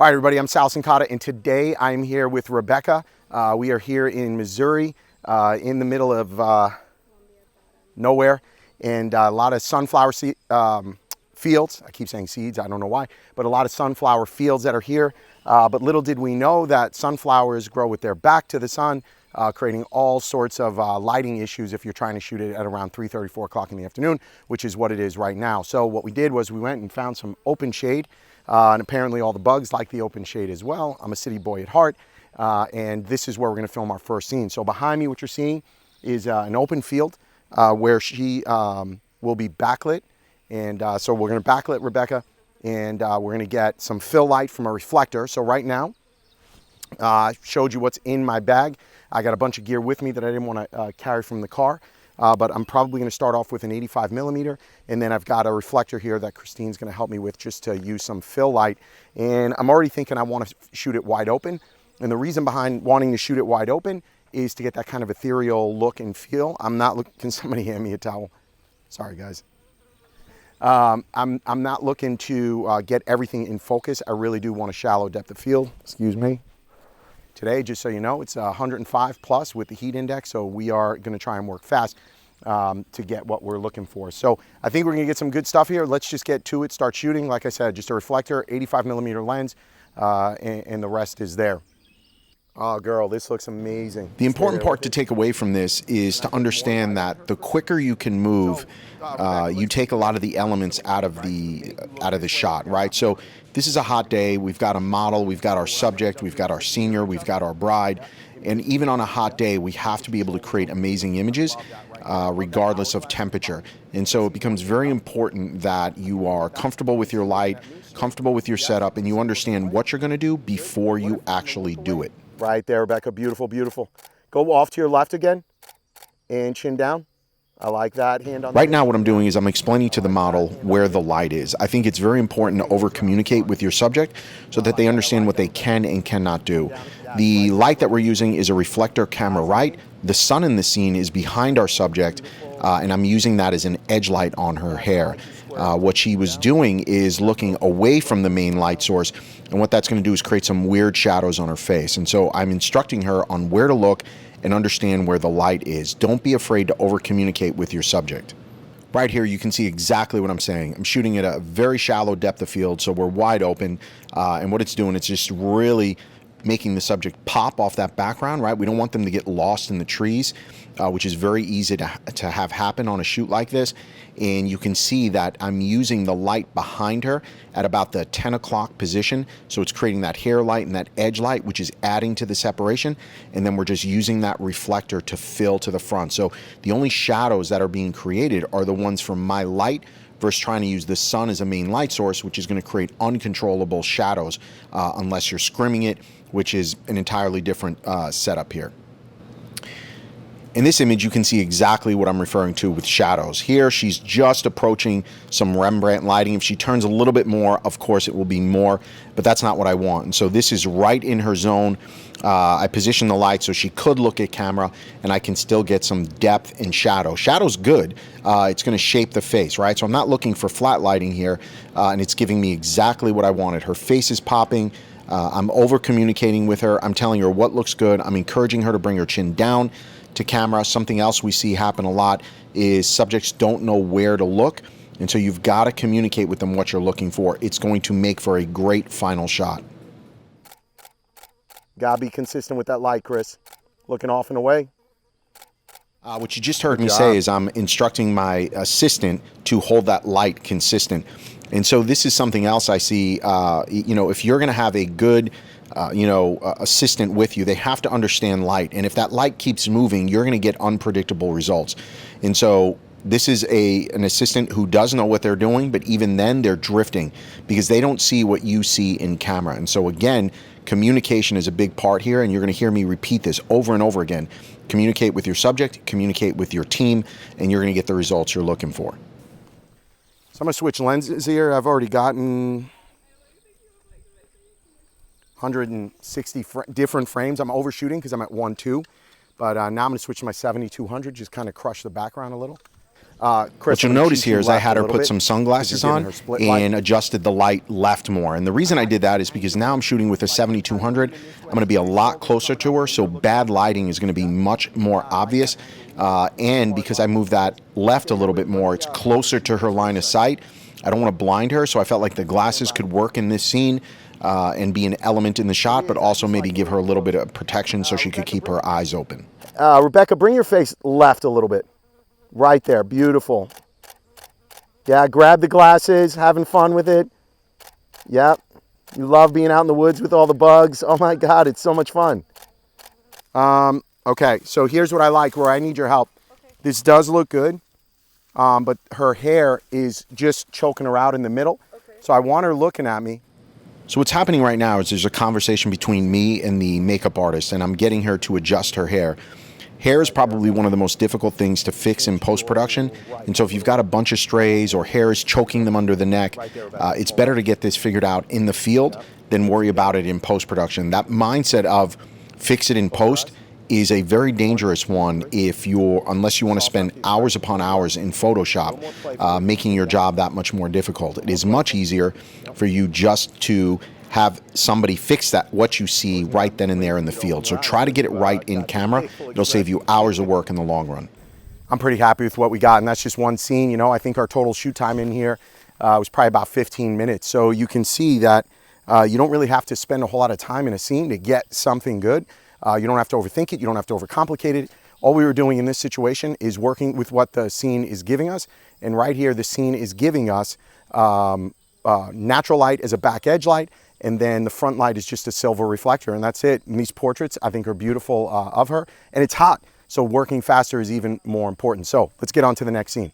All right, everybody, I'm Sal Cincotta, and today I'm here with Rebecca. We are here in Missouri, in the middle of nowhere, and a lot of sunflower fields. I keep saying seeds, I don't know why, but a lot of sunflower fields that are here. But little did we know that sunflowers grow with their back to the sun, creating all sorts of lighting issues if you're trying to shoot it at around 3:30, 4 o'clock in the afternoon, which is what it is right now. So what we did was we went and found some open shade. And apparently all the bugs like the open shade as well. I'm a city boy at heart, and this is where we're going to film our first scene. So behind me, what you're seeing is an open field where she will be backlit. And so we're going to backlit Rebecca, and we're going to get some fill light from a reflector. So right now, I showed you what's in my bag. I got a bunch of gear with me that I didn't want to carry from the car. But I'm probably going to start off with an 85 millimeter, and then I've got a reflector here that Christine's going to help me with just to use some fill light. And I'm already thinking I want to shoot it wide open. And the reason behind wanting to shoot it wide open is to get that kind of ethereal look and feel. I'm not looking, can somebody hand me a towel? Sorry, guys. I'm not looking to get everything in focus. I really do want a shallow depth of field. Excuse me. Today, just so you know, it's 105 plus with the heat index, so we are going to try and work fast to get what we're looking for. So I think we're going to get some good stuff here. Let's just get to it, start shooting. Like I said, just a reflector, 85 millimeter lens, and the rest is there. Oh, girl, this looks amazing. The important part to take away from this is to understand that the quicker you can move, you take a lot of the elements out of the shot, right? So this is a hot day. We've got a model, we've got our subject, we've got our senior, we've got our bride, and even on a hot day, we have to be able to create amazing images, regardless of temperature. And so it becomes very important that you are comfortable with your light, comfortable with your setup, and you understand what you're going to do before you actually do it. Right there, Rebecca. Beautiful, beautiful. Go off to your left again and chin down. I like that. Hand on. Right now what I'm doing is I'm explaining to the model where the light is. I think it's very important to over-communicate with your subject so that they understand what they can and cannot do. The light that we're using is a reflector camera right. The sun in the scene is behind our subject, and I'm using that as an edge light on her hair. What she was doing is looking away from the main light source, and what that's going to do is create some weird shadows on her face. And so I'm instructing her on where to look and understand where the light is. Don't be afraid to over-communicate with your subject. Right here, you can see exactly what I'm saying. I'm shooting at a very shallow depth of field, so we're wide open, and what it's doing, it's just really making the subject pop off that background, right? We don't want them to get lost in the trees, which is very easy to have happen on a shoot like this. And you can see that I'm using the light behind her at about the 10 o'clock position. So it's creating that hair light and that edge light, which is adding to the separation. And then we're just using that reflector to fill to the front. So the only shadows that are being created are the ones from my light versus trying to use the sun as a main light source, which is going to create uncontrollable shadows unless you're scrimming it, which is an entirely different setup here. In this image, you can see exactly what I'm referring to with shadows. Here, she's just approaching some Rembrandt lighting. If she turns a little bit more, of course, it will be more, but that's not what I want. And so this is right in her zone. I position the light so she could look at camera, and I can still get some depth and shadow. Shadow's good. It's going to shape the face, right? So I'm not looking for flat lighting here, and it's giving me exactly what I wanted. Her face is popping. I'm over-communicating with her. I'm telling her what looks good. I'm encouraging her to bring her chin down to camera. Something else we see happen a lot is subjects don't know where to look, and so you've got to communicate with them what you're looking for. It's going to make for a great final shot. Gotta be consistent with that light, Chris. Looking off and away. What you just heard me say is I'm instructing my assistant to hold that light consistent. And so this is something else I see, if you're going to have a good assistant with you, they have to understand light. And if that light keeps moving, you're going to get unpredictable results. And so this is an assistant who does know what they're doing, but even then they're drifting because they don't see what you see in camera. And so again, communication is a big part here, and you're going to hear me repeat this over and over again. Communicate with your subject, communicate with your team, and you're going to get the results you're looking for. So I'm going to switch lenses here. I've already gotten 160 different frames. I'm overshooting because I'm at 1.2, but now I'm going to switch to my 7200, just kind of crush the background a little. Chris, What you'll I'm gonna notice cheat you here is I left had a her little put bit, some 'cause sunglasses you're giving on her split light. and adjusted the light left more. And the reason I did that is because now I'm shooting with a 7200. I'm going to be a lot closer to her, so bad lighting is going to be much more obvious. And because I moved that left a little bit more, it's closer to her line of sight. I don't want to blind her, so I felt like the glasses could work in this scene and be an element in the shot, but also maybe give her a little bit of protection so she could keep her eyes open. Rebecca, bring your face left a little bit. Right there, beautiful. Yeah, grab the glasses, having fun with it. Yep, you love being out in the woods with all the bugs. Oh my God, it's so much fun. Okay, so here's what I like, where I need your help. Okay. This does look good, but her hair is just choking her out in the middle. Okay. So I want her looking at me. So what's happening right now is there's a conversation between me and the makeup artist, and I'm getting her to adjust her hair. Hair is probably one of the most difficult things to fix in post-production, and so if you've got a bunch of strays or hair is choking them under the neck, it's better to get this figured out in the field than worry about it in post-production. That mindset of fix it in post is a very dangerous one unless you want to spend hours upon hours in Photoshop, making your job that much more difficult. It is much easier for you just to have somebody fix what you see right then and there in the field. So try to get it right in camera. It'll save you hours of work in the long run. I'm pretty happy with what we got, and that's just one scene. You know, I think our total shoot time in here was probably about 15 minutes. So you can see that you don't really have to spend a whole lot of time in a scene to get something good. You don't have to overthink it. You don't have to overcomplicate it. All we were doing in this situation is working with what the scene is giving us. And right here, the scene is giving us natural light as a back edge light, and then the front light is just a silver reflector, and that's it. And these portraits, I think, are beautiful of her, and it's hot, so working faster is even more important. So let's get on to the next scene.